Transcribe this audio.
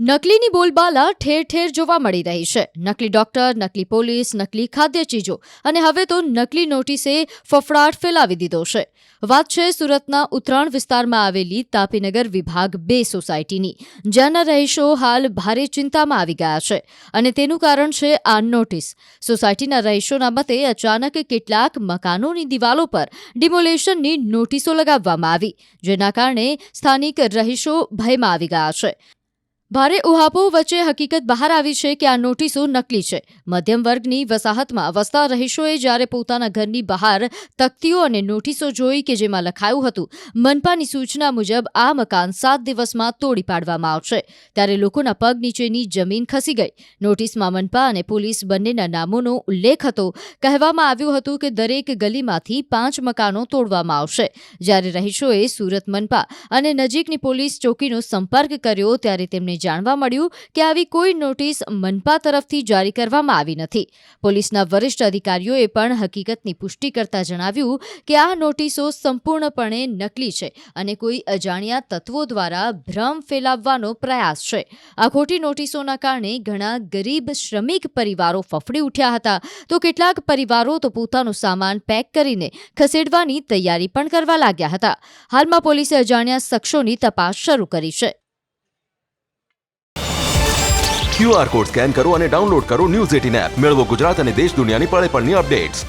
નકલીની બોલબાલા ઠેર ઠેર જોવા મળી રહી છે. નકલી ડોક્ટર, નકલી પોલીસ, નકલી ખાદ્ય ચીજો અને હવે તો નકલી નોટિસે ફફડાટ ફેલાવી દીધો છે. વાત છે સુરતના ઉત્તરાણ વિસ્તારમાં આવેલી તાપીનગર વિભાગ 2 સોસાયટીની, જ્યાંના રહીશો હાલ ભારે ચિંતામાં આવી ગયા છે અને તેનું કારણ છે આ નોટિસ. સોસાયટીના રહીશોના મતે અચાનક કેટલાક મકાનોની દિવાલો પર ડિમોલેશનની નોટિસો લગાવવામાં આવી, જેના કારણે સ્થાનિક રહીશો ભયમાં આવી ગયા છે. ભારે ઉહાપો વચ્ચે હકીકત બહાર આવી છે કે આ નોટિસો નકલી છે. મધ્યમ વર્ગની વસાહતમાં વસતા રહીશોએ જ્યારે પોતાના ઘરની બહાર તકતીઓ અને નોટિસો જોઈ કે જેમાં લખાયું હતું મનપાની સૂચના મુજબ આ મકાન 7 દિવસમાં તોડી પાડવામાં આવશે, ત્યારે લોકોના પગ નીચેની જમીન ખસી ગઈ. નોટિસમાં મનપા અને પોલીસ બંનેના નામોનો ઉલ્લેખ હતો. કહેવામાં આવ્યું હતું કે દરેક ગલીમાંથી 5 મકાનો તોડવામાં આવશે. જ્યારે રહીશોએ સુરત મનપા અને નજીકની પોલીસ ચોકીનો સંપર્ક કર્યો ત્યારે તેમને જાણવા મળ્યું કે આવી કોઈ નોટિસ મનપા તરફથી જારી કરવામાં આવી નથી. પોલીસના વરિષ્ઠ અધિકારીઓએ પણ હકીકતની પુષ્ટિ કરતા જણાવ્યું કે આ નોટિસો સંપૂર્ણપણે નકલી છે અને કોઈ અજાણ્યા તત્વો દ્વારા ભ્રમ ફેલાવવાનો પ્રયાસ છે. આ ખોટી નોટિસોના કારણે ઘણા ગરીબ શ્રમિક પરિવારો ફફડી ઉઠ્યા હતા, તો કેટલાક પરિવારો તો પોતાનો સામાન પેક કરીને ખસેડવાની તૈયારી પણ કરવા લાગ્યા હતા. હાલમાં પોલીસે અજાણ્યા શખ્સોની તપાસ શરૂ કરી છે. QR કોડ સ્કેન કરો અને ડાઉનલોડ કરો ન્યૂઝ 18 એપ. મેળવો ગુજરાત અને દેશ દુનિયાની પળે પળની અપડેટ્સ.